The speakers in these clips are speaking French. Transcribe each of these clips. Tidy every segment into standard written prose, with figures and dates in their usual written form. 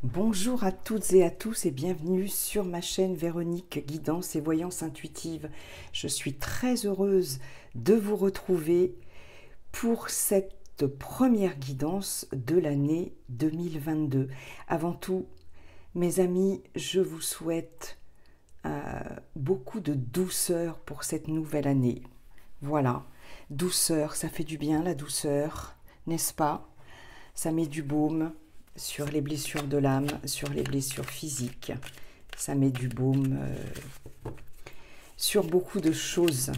Bonjour à toutes et à tous et bienvenue sur ma chaîne Véronique Guidance et Voyance Intuitive. Je suis très heureuse de vous retrouver pour cette première guidance de l'année 2022. Avant tout, mes amis, je vous souhaite beaucoup de douceur pour cette nouvelle année. Voilà, douceur, ça fait du bien la douceur, n'est-ce pas? Ça met du baume sur les blessures de l'âme, sur les blessures physiques. Ça met du baume sur beaucoup de choses.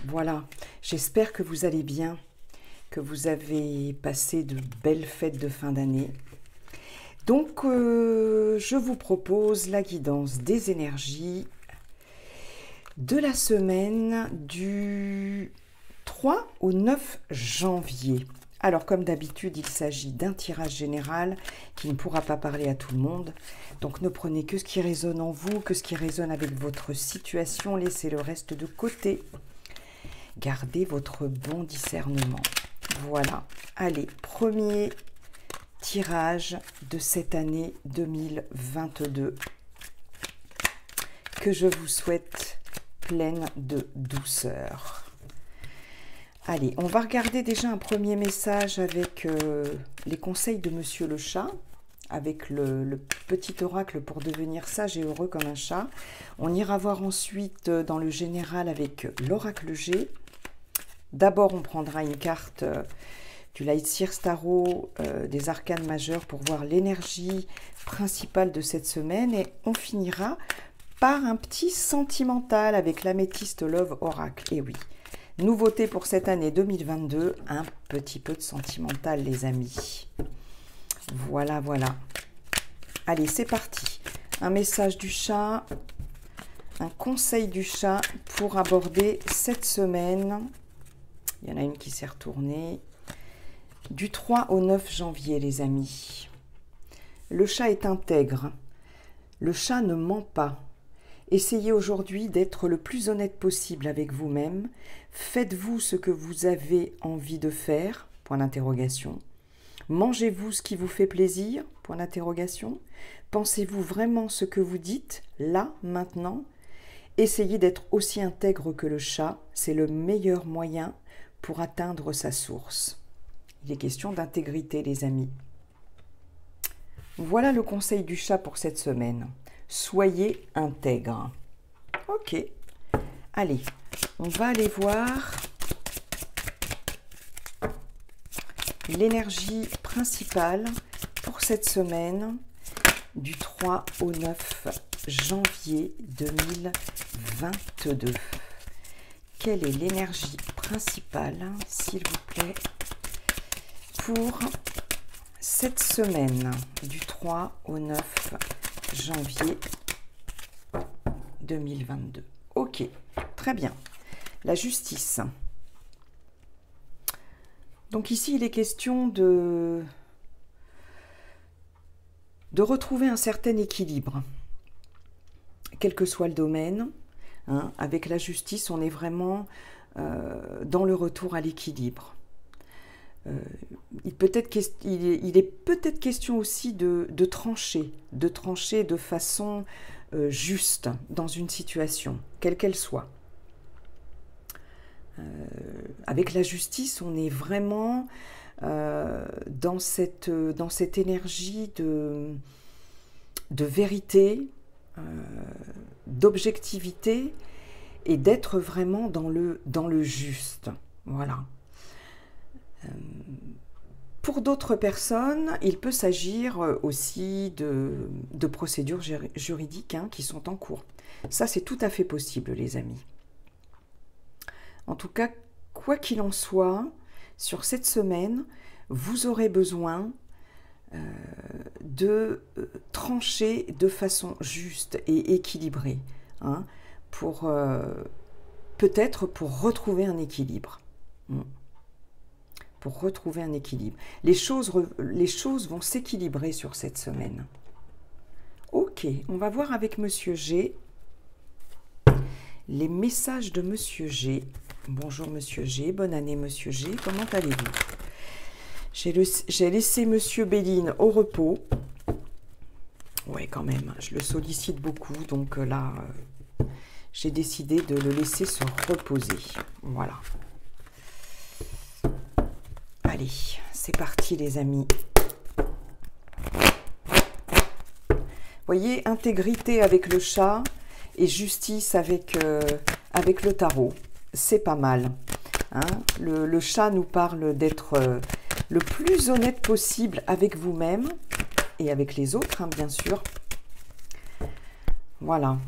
Voilà, j'espère que vous allez bien, que vous avez passé de belles fêtes de fin d'année. Donc, je vous propose la guidance des énergies de la semaine du 3 au 9 janvier. Alors, comme d'habitude, il s'agit d'un tirage général qui ne pourra pas parler à tout le monde. Donc, ne prenez que ce qui résonne en vous, que ce qui résonne avec votre situation. Laissez le reste de côté. Gardez votre bon discernement. Voilà. Allez, premier tirage de cette année 2022. Que je vous souhaite pleine de douceur. Allez, on va regarder déjà un premier message avec les conseils de Monsieur le Chat, avec le petit oracle pour devenir sage et heureux comme un chat. On ira voir ensuite dans le général avec l'oracle G. D'abord, on prendra une carte du Light Seer Tarot, des arcanes majeurs pour voir l'énergie principale de cette semaine. Et on finira par un petit sentimental avec l'améthyste Love Oracle. Et oui. Nouveauté pour cette année 2022, un petit peu de sentimental, les amis. Voilà, voilà. Allez, c'est parti. Un message du chat, un conseil du chat pour aborder cette semaine. Il y en a une qui s'est retournée. Du 3 au 9 janvier, les amis. Le chat est intègre. Le chat ne ment pas. Essayez aujourd'hui d'être le plus honnête possible avec vous-même. Faites-vous ce que vous avez envie de faire, point d'interrogation. Mangez-vous ce qui vous fait plaisir, point d'interrogation. Pensez-vous vraiment ce que vous dites, là, maintenant? Essayez d'être aussi intègre que le chat, c'est le meilleur moyen pour atteindre sa source. Il est question d'intégrité, les amis. Voilà le conseil du chat pour cette semaine. Soyez intègre. Ok. Allez, on va aller voir l'énergie principale pour cette semaine du 3 au 9 janvier 2022. Quelle est l'énergie principale, s'il vous plaît, pour cette semaine du 3 au 9 janvier 2022. Ok, très bien. La justice. Donc ici, il est question de retrouver un certain équilibre, quel que soit le domaine. Hein, avec la justice, on est vraiment dans le retour à l'équilibre. Il est peut-être question aussi de trancher de façon juste dans une situation, quelle qu'elle soit. Avec la justice, on est vraiment dans cette énergie de vérité, d'objectivité et d'être vraiment dans le juste. Voilà. Pour d'autres personnes, il peut s'agir aussi de procédures juridiques qui sont en cours. Ça, c'est tout à fait possible, les amis. En tout cas, quoi qu'il en soit, sur cette semaine, vous aurez besoin de trancher de façon juste et équilibrée, hein, peut-être pour retrouver un équilibre. Pour retrouver un équilibre. Les choses vont s'équilibrer sur cette semaine. Ok, on va voir avec Monsieur G. Les messages de Monsieur G. Bonjour Monsieur G, bonne année Monsieur G, comment allez-vous? J'ai laissé Monsieur Béline au repos. Ouais, quand même, je le sollicite beaucoup, donc là, j'ai décidé de le laisser se reposer. Voilà. Allez, c'est parti les amis. Voyez, intégrité avec le chat et justice avec, avec le tarot. C'est pas mal. Hein, le chat nous parle d'être le plus honnête possible avec vous-même et avec les autres, hein, bien sûr. Voilà.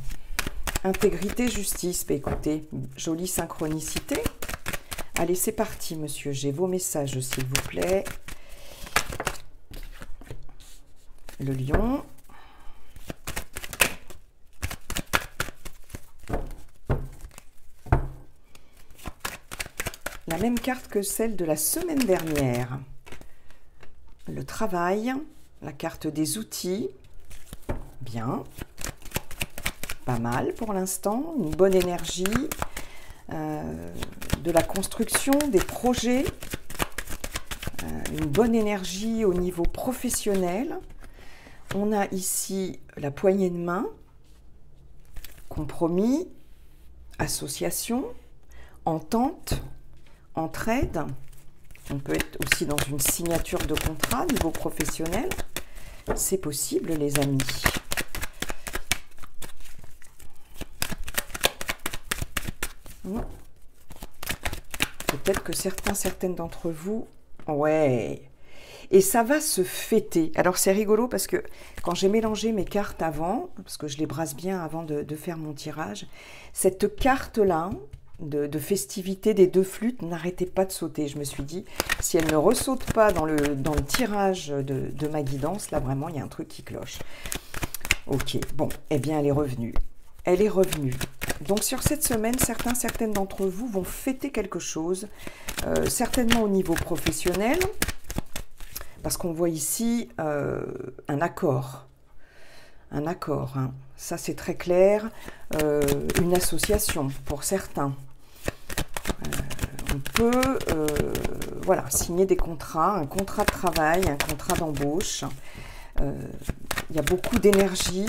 Intégrité, justice. Bah, écoutez, jolie synchronicité. Allez, c'est parti, monsieur. J'ai vos messages, s'il vous plaît. Le lion. La même carte que celle de la semaine dernière. Le travail, la carte des outils. Bien. Pas mal pour l'instant. Une bonne énergie. De la construction, des projets. Une bonne énergie au niveau professionnel. On a ici la poignée de main. Compromis. Association. Entente. Entraide. On peut être aussi dans une signature de contrat niveau professionnel. C'est possible, les amis. Peut-être que certaines d'entre vous... Ouais. Et ça va se fêter. Alors, c'est rigolo parce que quand j'ai mélangé mes cartes avant, parce que je les brasse bien avant de faire mon tirage, cette carte-là... De festivité des deux flûtes n'arrêtait pas de sauter. Je me suis dit, si elle ne ressaute pas dans le tirage de ma guidance, là vraiment il y a un truc qui cloche. Ok, bon, eh bien elle est revenue. Elle est revenue. Donc sur cette semaine, certaines d'entre vous vont fêter quelque chose, certainement au niveau professionnel, parce qu'on voit ici un accord. Un accord, hein. Ça c'est très clair. Une association pour certains. On peut voilà, signer des contrats, un contrat de travail, un contrat d'embauche. Il y a beaucoup d'énergie,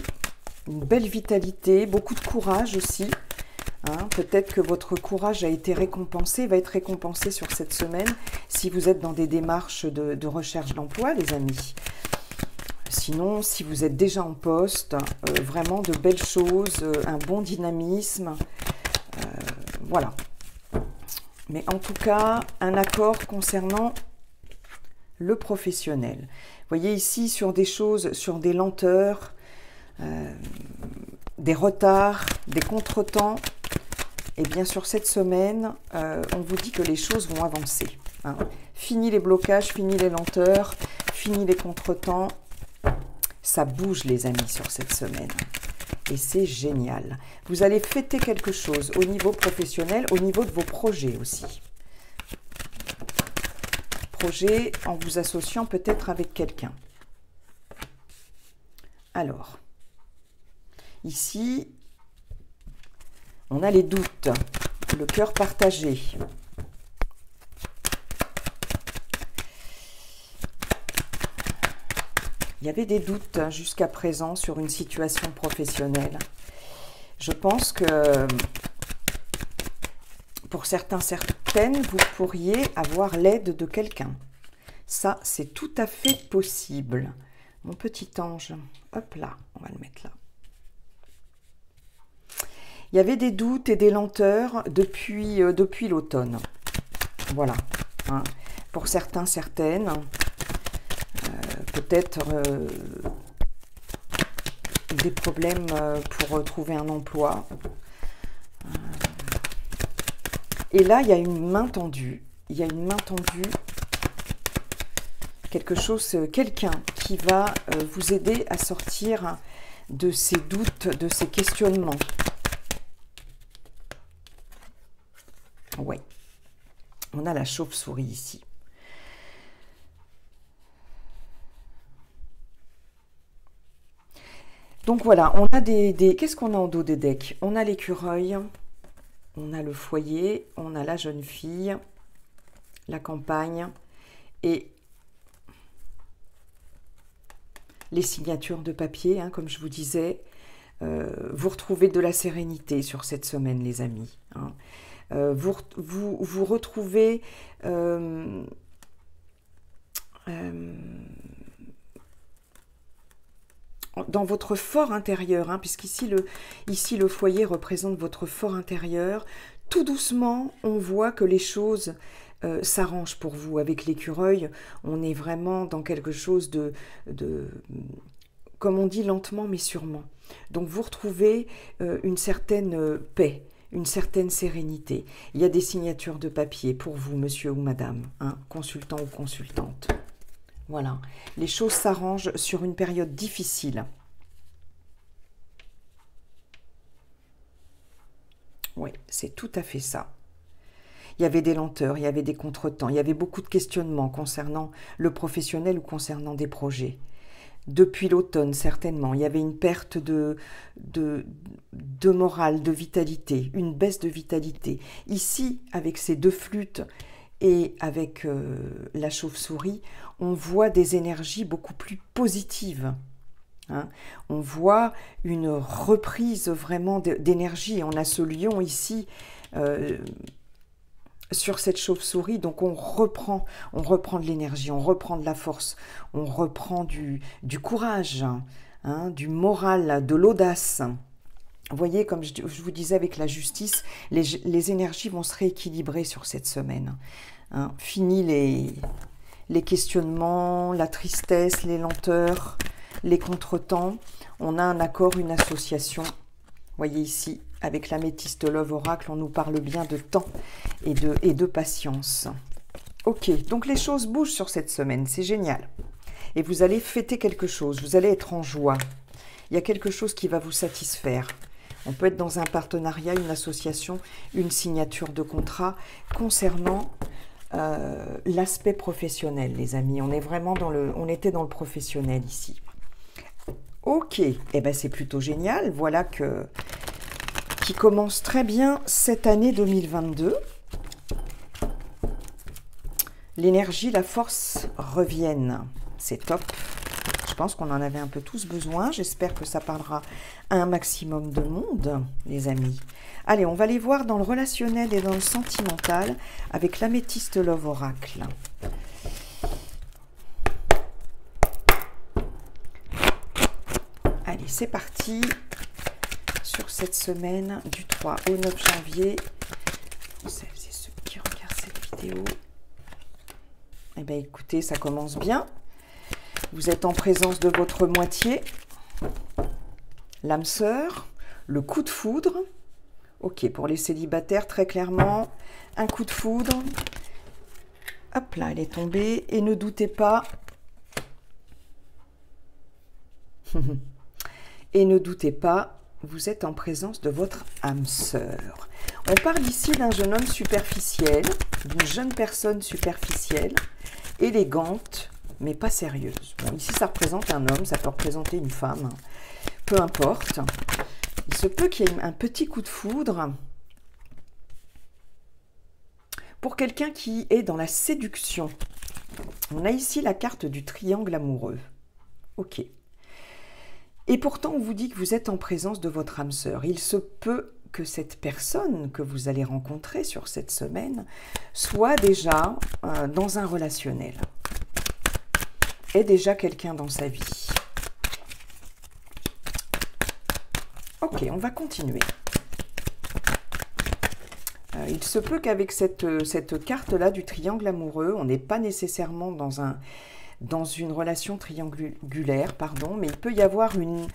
une belle vitalité, beaucoup de courage aussi. Hein. Peut-être que votre courage a été récompensé, va être récompensé sur cette semaine si vous êtes dans des démarches de recherche d'emploi, les amis. Sinon, si vous êtes déjà en poste, vraiment de belles choses, un bon dynamisme. Voilà. Mais en tout cas, un accord concernant le professionnel. Vous voyez ici sur des choses, sur des lenteurs, des retards, des contretemps. Et bien sur cette semaine, on vous dit que les choses vont avancer. Hein. Fini les blocages, fini les lenteurs, fini les contretemps. Ça bouge les amis sur cette semaine. Et c'est génial. Vous allez fêter quelque chose au niveau professionnel, au niveau de vos projets aussi. Projets en vous associant peut-être avec quelqu'un. Alors, ici, on a les doutes, le cœur partagé. Il y avait des doutes jusqu'à présent sur une situation professionnelle. Je pense que pour certaines, vous pourriez avoir l'aide de quelqu'un. Ça, c'est tout à fait possible. Mon petit ange, hop là, on va le mettre là. Il y avait des doutes et des lenteurs depuis l'automne. Voilà. Hein. Pour certaines. Peut-être des problèmes pour trouver un emploi. Et là, il y a une main tendue. Il y a une main tendue. Quelque chose, quelqu'un qui va vous aider à sortir de ces doutes, de ces questionnements. Oui. On a la chauve-souris ici. Donc voilà, on a des qu'est-ce qu'on a en dos des decks? On a l'écureuil, on a le foyer, on a la jeune fille, la campagne et les signatures de papier, hein, comme je vous disais. Vous retrouvez de la sérénité sur cette semaine, les amis. Hein. Vous retrouvez dans votre fort intérieur, hein, puisqu'ici le foyer représente votre fort intérieur. Tout doucement, on voit que les choses s'arrangent pour vous. Avec l'écureuil, on est vraiment dans quelque chose de, comme on dit, lentement mais sûrement. Donc vous retrouvez une certaine paix, une certaine sérénité. Il y a des signatures de papier pour vous, monsieur ou madame, hein, consultant ou consultante. Voilà, les choses s'arrangent sur une période difficile. Oui, c'est tout à fait ça. Il y avait des lenteurs, il y avait des contretemps, il y avait beaucoup de questionnements concernant le professionnel ou concernant des projets. Depuis l'automne, certainement, il y avait une perte de morale, de vitalité, une baisse de vitalité. Ici, avec ces deux flûtes et avec la chauve-souris, on voit des énergies beaucoup plus positives. Hein. On voit une reprise vraiment d'énergie. On a ce lion ici sur cette chauve-souris, donc on reprend de l'énergie, on reprend de la force, on reprend du courage, hein, du moral, de l'audace. Vous voyez, comme je vous disais avec la justice, les énergies vont se rééquilibrer sur cette semaine. Hein. Fini les questionnements, la tristesse, les lenteurs, les contretemps. On a un accord, une association. Vous voyez ici, avec l'améthyste Love Oracle, on nous parle bien de temps et de patience. Ok, donc les choses bougent sur cette semaine, c'est génial. Et vous allez fêter quelque chose, vous allez être en joie. Il y a quelque chose qui va vous satisfaire. On peut être dans un partenariat, une association, une signature de contrat concernant l'aspect professionnel, les amis. On est vraiment on était dans le professionnel ici. Ok, eh ben c'est plutôt génial. Voilà qui commence très bien cette année 2022. L'énergie, la force reviennent. C'est top. Je pense qu'on en avait un peu tous besoin. J'espère que ça parlera à un maximum de monde, les amis. Allez, on va les voir dans le relationnel et dans le sentimental avec l'améthyste Love Oracle. Allez, c'est parti sur cette semaine du 3 au 9 janvier. Celles et ceux qui regardent cette vidéo. Eh bien, écoutez, ça commence bien. Vous êtes en présence de votre moitié, l'âme sœur, le coup de foudre. Ok, pour les célibataires, très clairement, un coup de foudre. Hop là, elle est tombée. Et ne doutez pas. Et ne doutez pas, vous êtes en présence de votre âme sœur. On parle ici d'un jeune homme superficiel, d'une jeune personne superficielle, élégante, mais pas sérieuse. Bon, ici, ça représente un homme, ça peut représenter une femme, peu importe. Il se peut qu'il y ait un petit coup de foudre pour quelqu'un qui est dans la séduction. On a ici la carte du triangle amoureux. Ok. Et pourtant, on vous dit que vous êtes en présence de votre âme sœur. Il se peut que cette personne que vous allez rencontrer sur cette semaine soit déjà dans un relationnel. Est déjà quelqu'un dans sa vie. Ok, on va continuer. Il se peut qu'avec cette carte-là du triangle amoureux, on n'est pas nécessairement dans une relation triangulaire, pardon, mais il peut y avoir une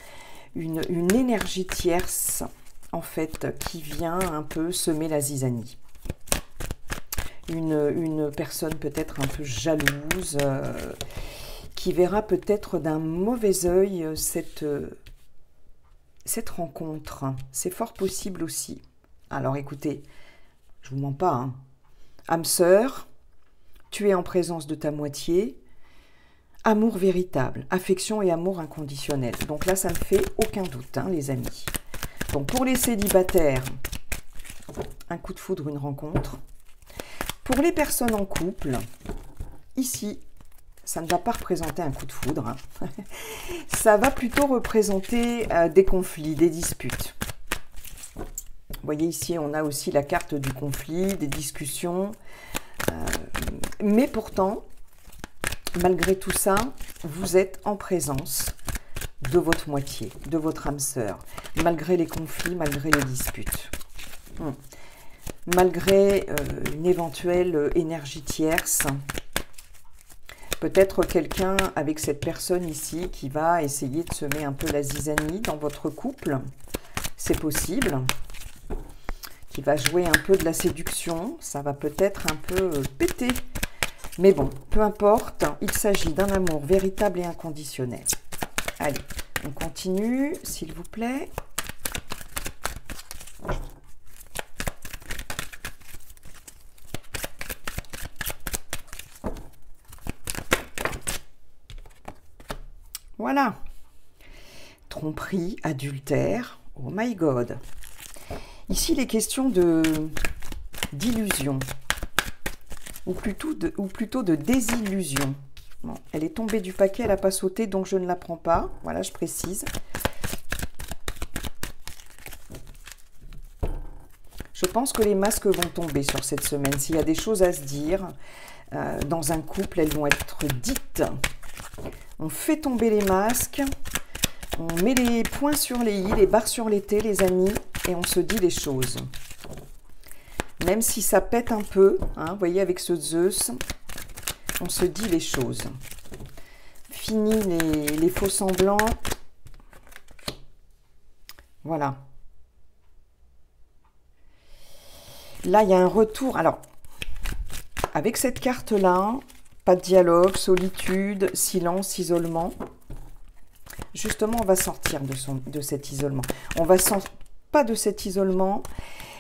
énergie tierce, en fait, qui vient un peu semer la zizanie. Une personne peut-être un peu jalouse, qui verra peut-être d'un mauvais œil cette rencontre. C'est fort possible aussi. Alors écoutez, je vous mens pas, hein. Âme sœur, tu es en présence de ta moitié. Amour véritable, affection et amour inconditionnel. Donc là, ça ne fait aucun doute, hein, les amis. Donc pour les célibataires, un coup de foudre, une rencontre. Pour les personnes en couple, ici, ça ne va pas représenter un coup de foudre. Hein. Ça va plutôt représenter des conflits, des disputes. Vous voyez ici, on a aussi la carte du conflit, des discussions. Mais pourtant, malgré tout ça, vous êtes en présence de votre moitié, de votre âme sœur, malgré les conflits, malgré les disputes. Malgré une éventuelle énergie tierce, peut-être quelqu'un avec cette personne ici qui va essayer de semer un peu la zizanie dans votre couple, c'est possible, qui va jouer un peu de la séduction, ça va peut-être un peu péter. Mais bon, peu importe, il s'agit d'un amour véritable et inconditionnel. Allez, on continue, s'il vous plaît. Voilà. Tromperie, adultère, oh my God. Ici, il est question d'illusion, ou plutôt de désillusion. Bon, elle est tombée du paquet, elle n'a pas sauté, donc je ne la prends pas. Voilà, je précise. Je pense que les masques vont tomber sur cette semaine. S'il y a des choses à se dire dans un couple, elles vont être dites. On fait tomber les masques, on met les points sur les i, les barres sur les t, les amis, et on se dit les choses. Même si ça pète un peu, hein, vous voyez, avec ce Zeus, on se dit les choses. Fini les faux semblants. Voilà. Là, il y a un retour. Alors, avec cette carte-là, pas de dialogue, solitude, silence, isolement. Justement, on va sortir de cet isolement. On va sortir, pas de cet isolement,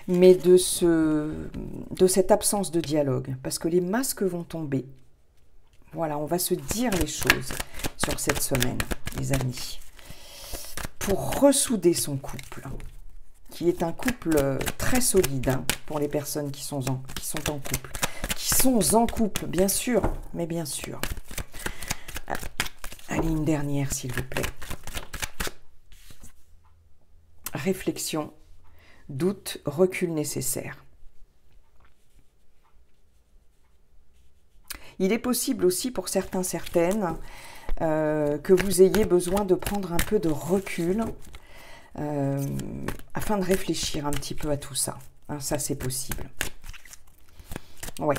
mais de cette absence de dialogue. Parce que les masques vont tomber. Voilà, on va se dire les choses sur cette semaine, les amis. Pour ressouder son couple, qui est un couple très solide, hein, pour les personnes qui sont en couple. Qui sont en couple, bien sûr, mais bien sûr. Allez, une dernière, s'il vous plaît. Réflexion, doute, recul nécessaire. Il est possible aussi pour certains, certaines, que vous ayez besoin de prendre un peu de recul afin de réfléchir un petit peu à tout ça. Hein, ça, c'est possible. Ouais.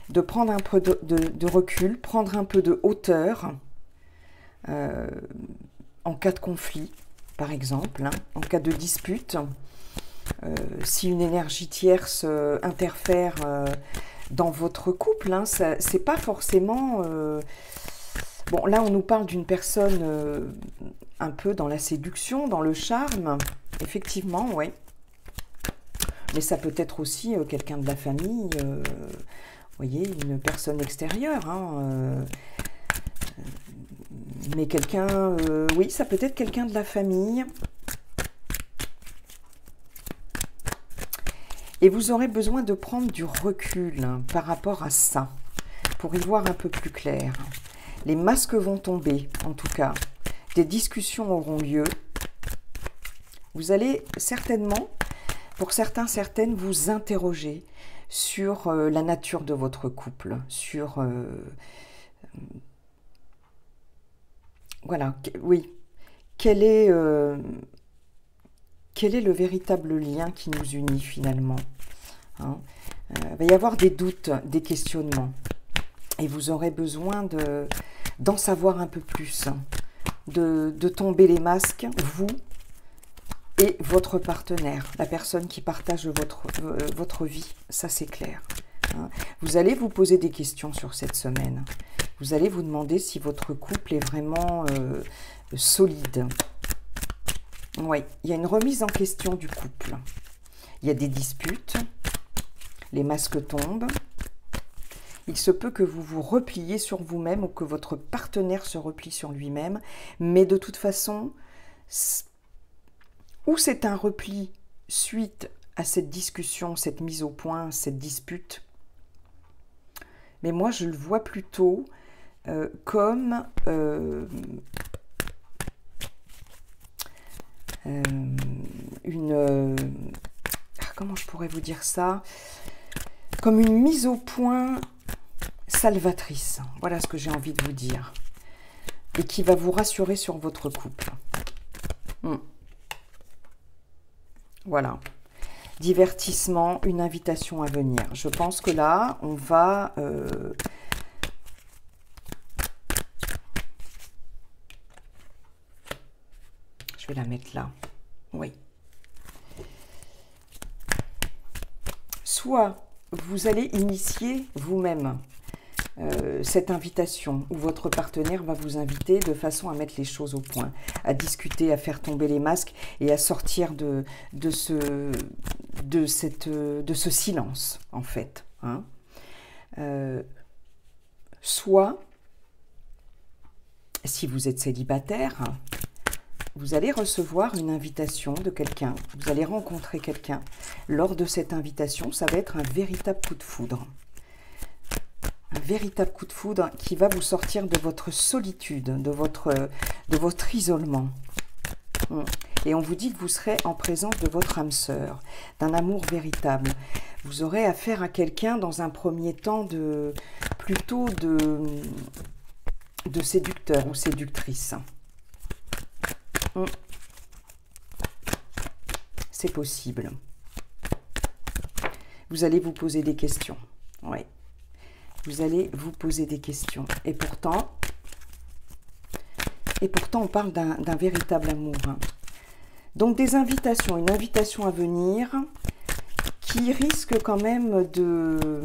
De prendre un peu de recul, prendre un peu de hauteur en cas de conflit, par exemple, hein, en cas de dispute. Si une énergie tierce interfère dans votre couple, hein, c'est pas forcément... Bon, là, on nous parle d'une personne un peu dans la séduction, dans le charme. Effectivement, oui. Mais ça peut être aussi quelqu'un de la famille, vous voyez, une personne extérieure. Hein, mais quelqu'un, oui, ça peut être quelqu'un de la famille. Et vous aurez besoin de prendre du recul hein, par rapport à ça, pour y voir un peu plus clair. Les masques vont tomber, en tout cas. Des discussions auront lieu. Vous allez certainement, pour certains, certaines, vous interroger sur la nature de votre couple, sur... voilà, oui. Quel est le véritable lien qui nous unit finalement, hein? Il va y avoir des doutes, des questionnements. Et vous aurez besoin d'en savoir un peu plus, hein, de tomber les masques, vous et votre partenaire, la personne qui partage votre vie, ça c'est clair. Hein. Vous allez vous poser des questions sur cette semaine. Vous allez vous demander si votre couple est vraiment solide. Oui, il y a une remise en question du couple. Il y a des disputes, les masques tombent. Il se peut que vous vous repliez sur vous-même ou que votre partenaire se replie sur lui-même. Mais de toute façon, ou c'est un repli suite à cette discussion, cette mise au point, cette dispute. Mais moi, je le vois plutôt comme comment je pourrais vous dire ça? Comme une mise au point salvatrice. Voilà ce que j'ai envie de vous dire. Et qui va vous rassurer sur votre couple. Voilà. Divertissement, une invitation à venir. Je pense que là, on va... je vais la mettre là. Oui. Soit vous allez initier vous-même cette invitation où votre partenaire va vous inviter de façon à mettre les choses au point, à discuter, à faire tomber les masques et à sortir de ce silence, en fait. Hein. Soit, si vous êtes célibataire, vous allez recevoir une invitation de quelqu'un, vous allez rencontrer quelqu'un. Lors de cette invitation, ça va être un véritable coup de foudre. Un véritable coup de foudre qui va vous sortir de votre solitude, de votre isolement. Et on vous dit que vous serez en présence de votre âme sœur, d'un amour véritable. Vous aurez affaire à quelqu'un dans un premier temps plutôt de séducteur ou séductrice. C'est possible. Vous allez vous poser des questions. Oui. Vous allez vous poser des questions. Et pourtant on parle d'un véritable amour. Hein. Donc des invitations, une invitation à venir qui risque quand même de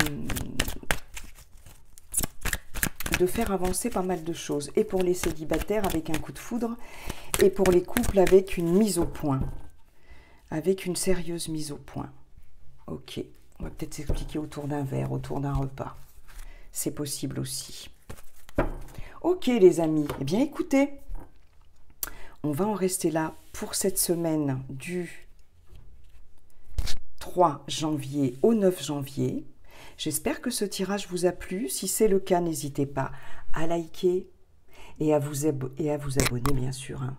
faire avancer pas mal de choses. Et pour les célibataires avec un coup de foudre, et pour les couples avec une mise au point. Avec une sérieuse mise au point. Ok, on va peut-être s'expliquer autour d'un verre, autour d'un repas. C'est possible aussi. Ok les amis, eh bien écoutez, on va en rester là pour cette semaine du 3 janvier au 9 janvier. J'espère que ce tirage vous a plu. Si c'est le cas, n'hésitez pas à liker et à vous abonner bien sûr, hein,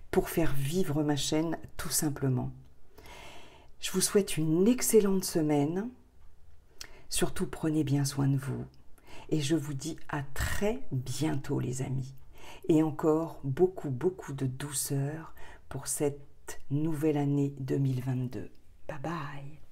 pour faire vivre ma chaîne tout simplement. Je vous souhaite une excellente semaine. Surtout, prenez bien soin de vous. Et je vous dis à très bientôt les amis. Et encore beaucoup de douceur pour cette nouvelle année 2022. Bye bye.